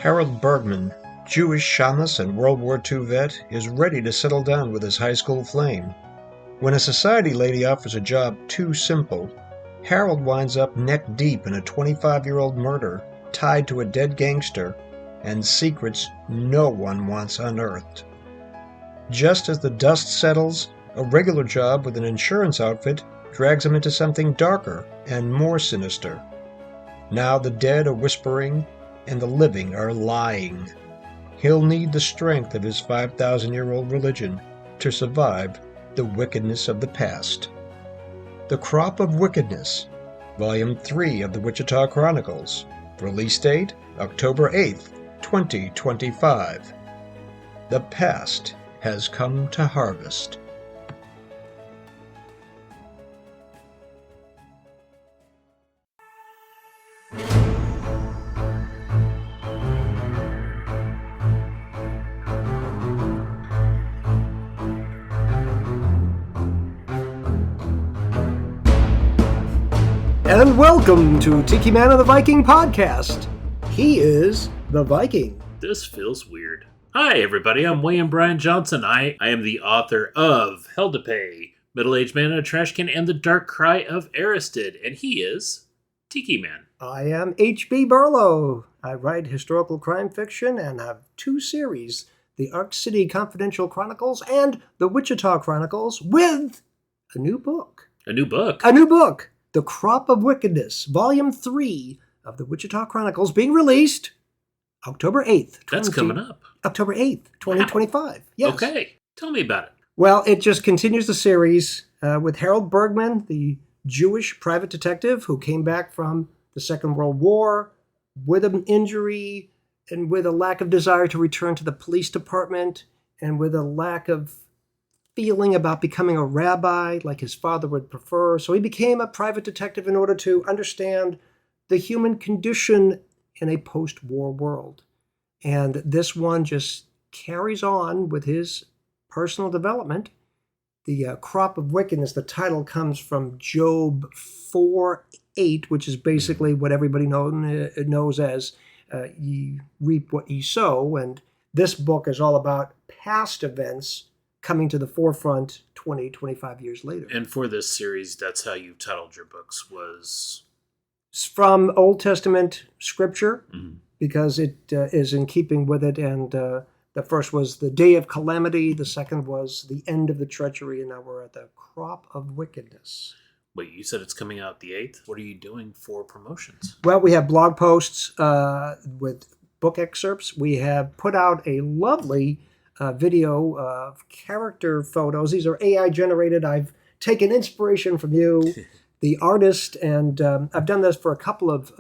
Harold Bergman, Jewish shamus and World War II vet, is ready to settle down with his high school flame. When a society lady offers a job too simple, Harold winds up neck deep in a 25-year-old murder tied to a dead gangster and secrets no one wants unearthed. Just as the dust settles, a regular job with an insurance outfit drags him into something darker and more sinister. Now the dead are whispering and the living are lying. He'll need the strength of his 5,000-year-old religion to survive the wickedness of the past. The Crop of Wickedness, Volume 3 of the Wichita Chronicles. Release date, October 8th, 2025. The past has come to harvest. And welcome to Tikiman of the Viking podcast. He is the Viking. This feels weird. Hi, everybody. I'm William Bryan Johnson. I am the author of Hell to Pay, Middle-Aged Man in a Trash Can, and The Dark Cry of Aristid. And he is Tikiman. I am H.B. Berlow. I write historical crime fiction and have two series, the Ark City Confidential Chronicles and the Wichita Chronicles, with a new book. A new book? A new book. The Crop of Wickedness, Volume 3 of the Wichita Chronicles, being released October 8th. That's coming up. October 8th, 2025. Wow. Yes. Okay. Tell me about it. Well, it just continues the series with Harold Bergman, the Jewish private detective who came back from the Second World War with an injury and with a lack of desire to return to the police department and with a lack of feeling about becoming a rabbi like his father would prefer. So he became a private detective in order to understand the human condition in a post-war world. And this one just carries on with his personal development. The Crop of Wickedness, the title comes from Job 4:8, which is basically what everybody knows as ye reap what ye sow. And this book is all about past events coming to the forefront 25 years later. And for this series, that's how you titled your books, was? It's from Old Testament scripture, because it is in keeping with it. And the first was the day of calamity. The second was the end of the treachery. And now we're at the Crop of Wickedness. Wait, you said it's coming out the 8th? What are you doing for promotions? Well, we have blog posts with book excerpts. We have put out a lovely video of character photos. These are AI generated. I've taken inspiration from you, the artist, and I've done this for a couple of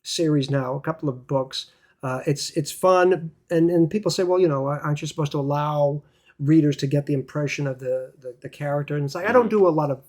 series now, a couple of books. It's fun, and people say, well, aren't you supposed to allow readers to get the impression of the character? And it's like, I don't do a lot of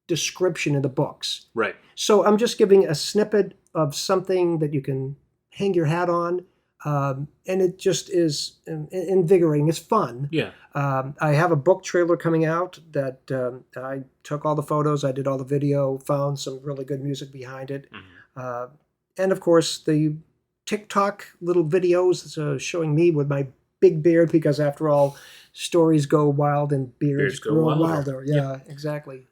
description in the books. Right. So I'm just giving a snippet of something that you can hang your hat on. And it just is invigorating. It's fun. Yeah. I have a book trailer coming out that I took all the photos, I did all the video, found some really good music behind it. And of course, the TikTok little videos showing me with my big beard, because after all, stories go wild and beards grow wilder. Yeah, exactly.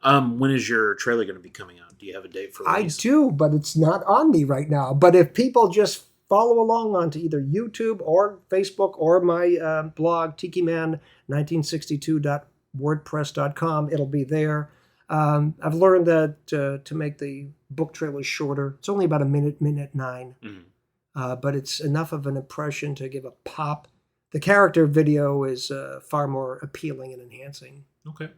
When is your trailer going to be coming out? Do you have a date for release? I do, but it's not on me right now. But if people just follow along onto either YouTube or Facebook or my blog, tikiman1962.wordpress.com, it'll be there. I've learned that to make the book trailers shorter. It's only about a minute 9. But it's enough of an impression to give a pop. The character video is far more appealing and enhancing. Okay.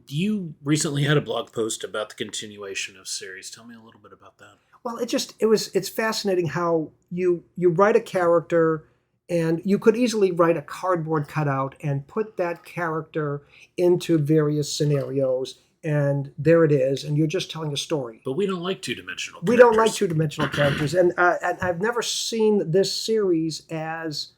You recently had a blog post about the continuation of series. Tell me a little bit about that. Well, it's fascinating how you write a character, and you could easily write a cardboard cutout and put that character into various scenarios, and there it is, and you're just telling a story. But we don't like two-dimensional characters. We don't like two-dimensional characters, and I've never seen this series as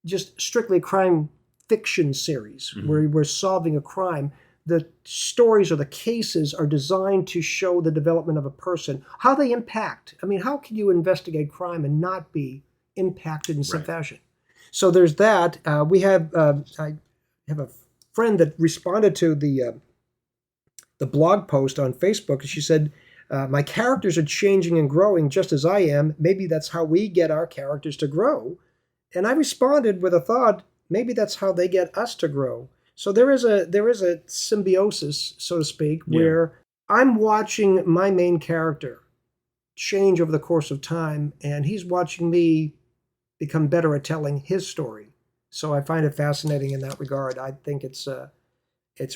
just strictly a crime fiction series where we're solving a crime. the stories or the cases are designed to show the development of a person, how they impact. I mean, how can you investigate crime and not be impacted in some fashion? So there's that. I have a friend that responded to the blog post on Facebook, and she said, my characters are changing and growing just as I am. Maybe that's how we get our characters to grow. And I responded with a thought, maybe that's how they get us to grow. So there is a symbiosis, so to speak, where I'm watching my main character change over the course of time, and he's watching me become better at telling his story. So I find it fascinating in that regard. I think it's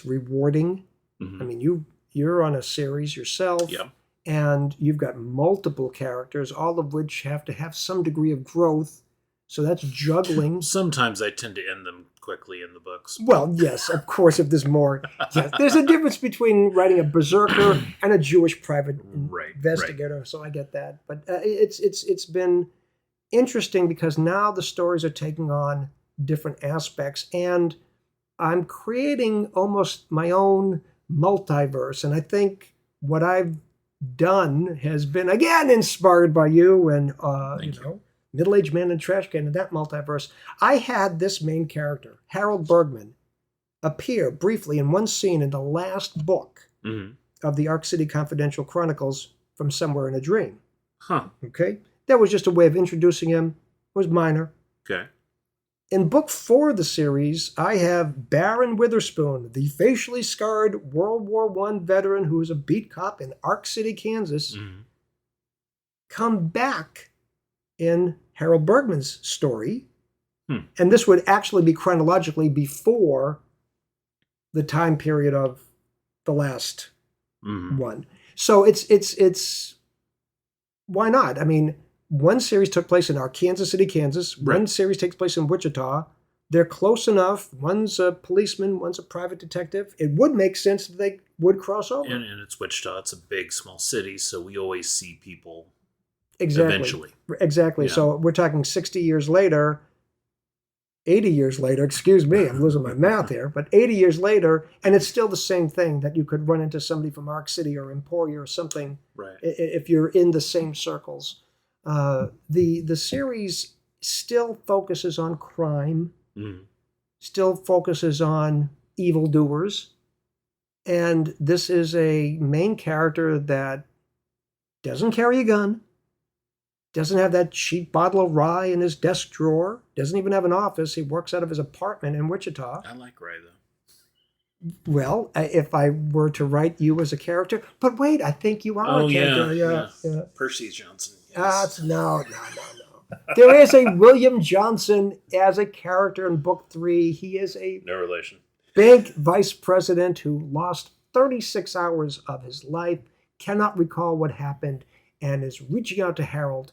rewarding. I mean, you're on a series yourself, and you've got multiple characters, all of which have to have some degree of growth. So that's juggling. Sometimes I tend to end them quickly in the books. Well, yes, of course, if there's more. Yes, there's a difference between writing a berserker and a Jewish private investigator, so I get that. But it's been interesting because now the stories are taking on different aspects, and I'm creating almost my own multiverse. And I think what I've done has been, again, inspired by you and Middle-Aged Man and Trash Can and that multiverse. I had this main character, Harold Bergman, appear briefly in one scene in the last book of the Arc City Confidential Chronicles from Somewhere in a Dream. Okay? That was just a way of introducing him. It was minor. Okay. In book 4 of the series, I have Baron Witherspoon, the facially scarred World War I veteran who is a beat cop in Arc City, Kansas, come back in Harold Bergman's story. And this would actually be chronologically before the time period of the last one. So it's why not? I mean, one series took place in Kansas City, Kansas. One series takes place in Wichita. They're close enough. One's a policeman, one's a private detective. It would make sense that they would cross over. And it's Wichita. It's a big, small city, so we always see people eventually. Exactly. Yeah. So we're talking 60 years later, 80 years later, excuse me, I'm losing my math here, but 80 years later, and it's still the same thing that you could run into somebody from Arc City or Emporia or something if you're in the same circles. The series still focuses on crime, still focuses on evildoers, and this is a main character that doesn't carry a gun, doesn't have that cheap bottle of rye in his desk drawer, doesn't even have an office. He works out of his apartment in Wichita. I like rye, though. Well, if I were to write you as a character, but wait, I think you are a character. Yeah. Percy Johnson. No. There is a William Johnson as a character in book 3. He is a no relation. Big vice president who lost 36 hours of his life, cannot recall what happened, and is reaching out to Harold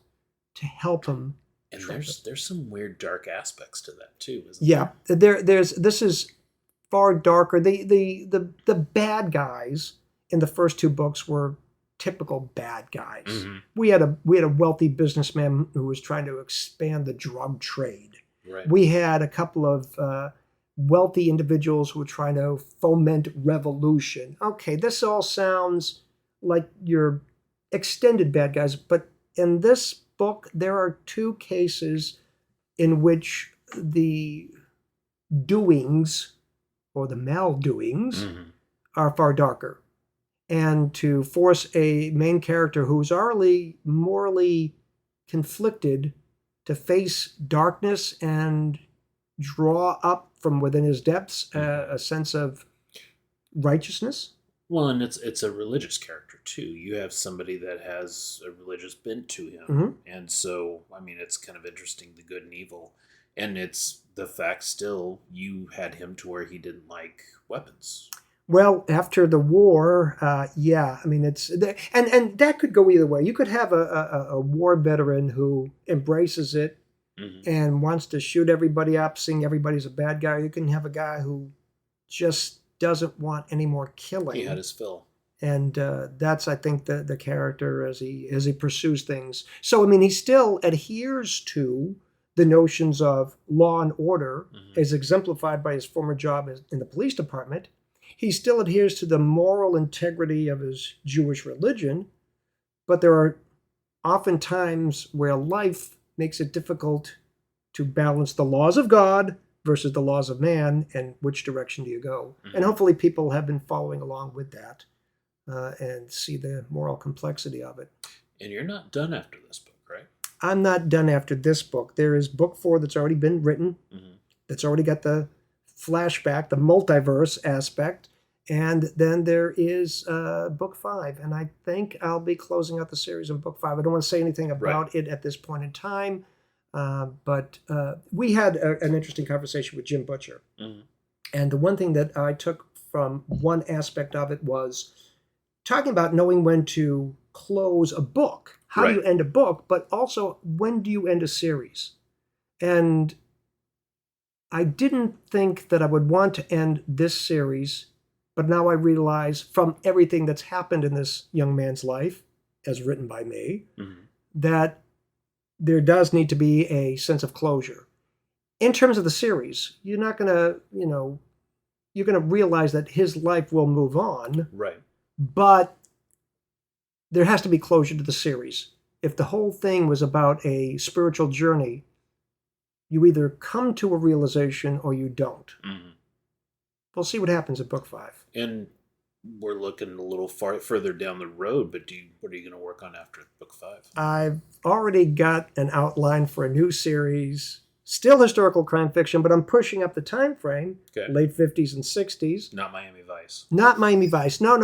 to help him. And there's some weird dark aspects to that too, isn't there? This is far darker. The bad guys in the first 2 books were typical bad guys. We had a wealthy businessman who was trying to expand the drug trade. We had a couple of wealthy individuals who were trying to foment revolution. Okay, this all sounds like your extended bad guys, but in this book there are 2 cases in which the doings or the maldoings are far darker. And to force a main character who's already morally conflicted to face darkness and draw up from within his depths a sense of righteousness. Well, and it's a religious character too. You have somebody that has a religious bent to him, and so I mean, it's kind of interesting, the good and evil, and it's the fact still you had him to where he didn't like weapons. Well, after the war, I mean, it's and that could go either way. You could have a war veteran who embraces it and wants to shoot everybody up, seeing everybody's a bad guy. You can have a guy who just doesn't want any more killing. He had his fill, and that's, I think, the character as he pursues things. So, I mean, he still adheres to the notions of law and order, as exemplified by his former job in the police department. he still adheres to the moral integrity of his Jewish religion, but there are often times where life makes it difficult to balance the laws of God versus the laws of man, and which direction do you go? And hopefully people have been following along with that and see the moral complexity of it. And you're not done after this book, right? I'm not done after this book. There is book 4 that's already been written, that's already got the flashback, the multiverse aspect, and then there is book 5, and I think I'll be closing out the series in book 5. I don't want to say anything about it at this point in time, but we had an interesting conversation with Jim Butcher, and the one thing that I took from one aspect of it was talking about knowing when to close a book. How do you end a book, but also when do you end a series? And I didn't think that I would want to end this series, but now I realize from everything that's happened in this young man's life, as written by me, that there does need to be a sense of closure. In terms of the series, you're not going to, you're going to realize that his life will move on. Right. But there has to be closure to the series. If the whole thing was about a spiritual journey, you either come to a realization or you don't. We'll see what happens at book 5. And we're looking a little further down the road, but what are you going to work on after book 5? I've already got an outline for a new series. Still historical crime fiction, but I'm pushing up the time frame. Okay. Late 50s and 60s. Not Miami Vice. Not Miami Vice. No.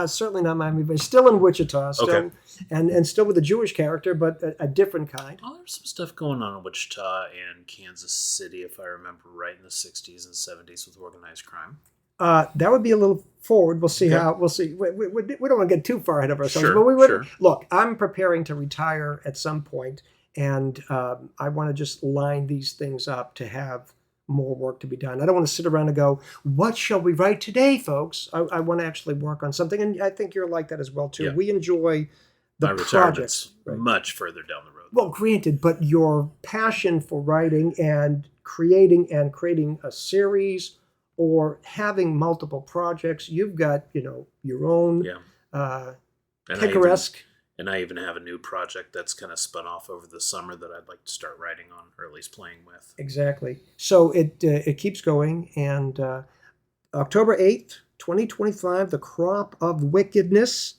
Certainly not Miami Vice. Still in Wichita. Still, and still with a Jewish character, but a different kind. Oh, there's some stuff going on in Wichita and Kansas City, if I remember right, in the 60s and 70s with organized crime. That would be a little forward. We'll see how. We'll see. We don't want to get too far ahead of ourselves, but we would. Look, I'm preparing to retire at some point, and I want to just line these things up to have more work to be done. I don't want to sit around and go, "What shall we write today, folks?" I want to actually work on something, and I think you're like that as well too. Yeah. We enjoy the projects. Much further down the road. Well, granted, but your passion for writing and creating a series, or having multiple projects, you've got, your own picaresque. And I even have a new project that's kind of spun off over the summer that I'd like to start writing on, or at least playing with. Exactly. So it keeps going. And October 8th, 2025, The Crop of Wickedness,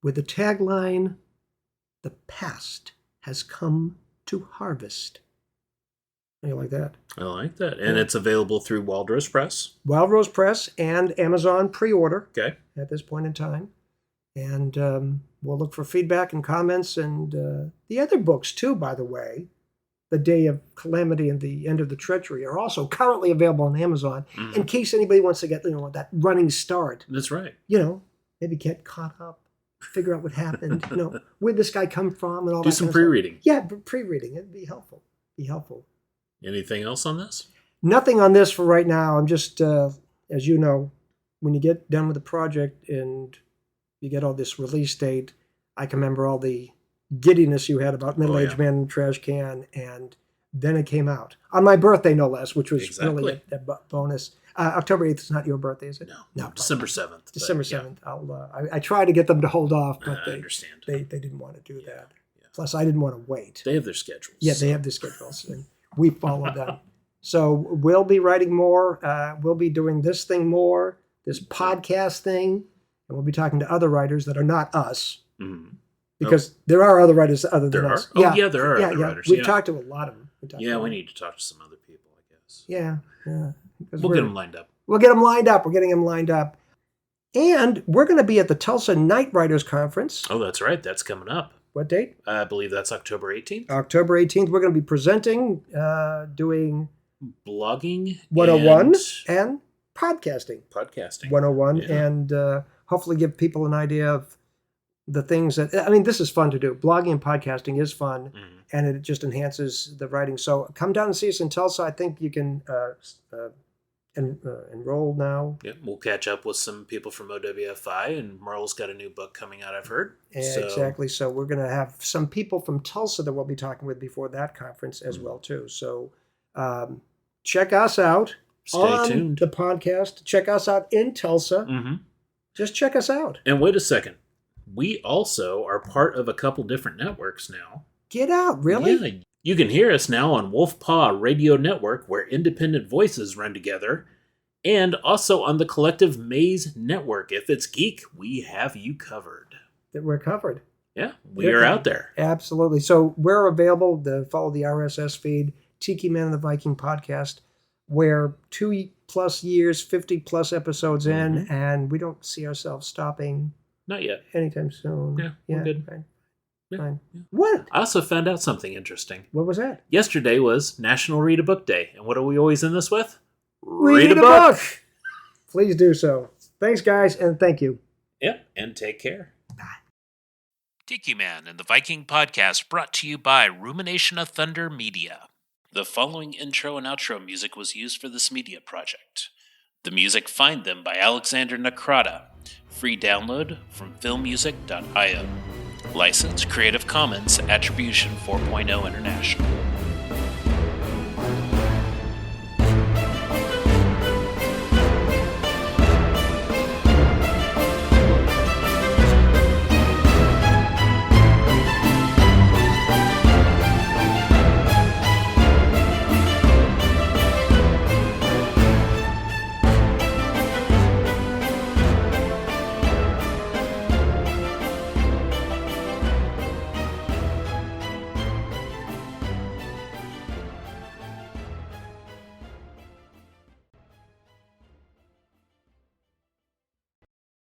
with the tagline, "The past has come to harvest." How do you like that? I like that. And it's available through Wild Rose Press. Wild Rose Press and Amazon pre-order. Okay. At this point in time. And we'll look for feedback and comments. And the other books, too, by the way, The Day of Calamity and The End of the Treachery, are also currently available on Amazon in case anybody wants to get that running start. That's right. Maybe get caught up, figure out what happened, where'd this guy come from and all that. Do some pre-reading. Yeah, pre-reading. It'd be helpful. Anything else on this? Nothing on this for right now. I'm just, as you know, when you get done with the project and you get all this release date, I can remember all the giddiness you had about Middle-Aged Man in the Trash Can, and then it came out. On my birthday, no less, which was really a bonus. October 8th is not your birthday, is it? No, December 7th. December 7th. Yeah. I tried to get them to hold off, but I understand. They didn't want to do that. Yeah. Plus, I didn't want to wait. They have their schedules. Yeah, they have their schedules. And we follow them. So we'll be writing more. We'll be doing this thing more, this podcast thing, and we'll be talking to other writers that are not us. Because there are other writers other than us. There are other writers. We've talked to a lot of them. We need to talk to some other people, I guess. Yeah. We'll get them lined up. We'll get them lined up. We're getting them lined up. And we're going to be at the Tulsa Night Writers Conference. Oh, that's right. That's coming up. What date? I believe that's October 18th. October 18th. We're going to be presenting, doing blogging 101 and podcasting. 101. Yeah. And hopefully give people an idea of the things that, this is fun to do. Blogging and podcasting is fun, and it just enhances the writing. So come down and see us in Tulsa. I think you can enroll now. Yeah, we'll catch up with some people from OWFI, and Merle's got a new book coming out, I've heard. Exactly. So we're going to have some people from Tulsa that we'll be talking with before that conference as well, too. So check us out. Stay tuned. the podcast. Check us out in Tulsa. Mm-hmm. Just check us out. And wait a second. We also are part of a couple different networks now. Get out, really? Yeah, you can hear us now on Wolfpaw Radio Network, where independent voices run together, and also on the Collective Maze Network. If it's geek, we have you covered. That we're covered. Yeah, we are out there. Absolutely. So we're available to follow the RSS feed, Tikiman and the Viking podcast. We're 2+ years, 50+ episodes in, and we don't see ourselves stopping. Not yet. Anytime soon. Yeah, we're good. Fine. Yeah, Fine. yeah. What? I also found out something interesting. What was that? Yesterday was National Read a Book Day, and what are we always in this with? Read a book! Please do so. Thanks, guys, and thank you. Yep, and take care. Bye. Tikiman and the Viking podcast brought to you by Rumination of Thunder Media. The following intro and outro music was used for this media project. The music Find Them by Alexander Nakrata. Free download from filmmusic.io. License Creative Commons Attribution 4.0 International.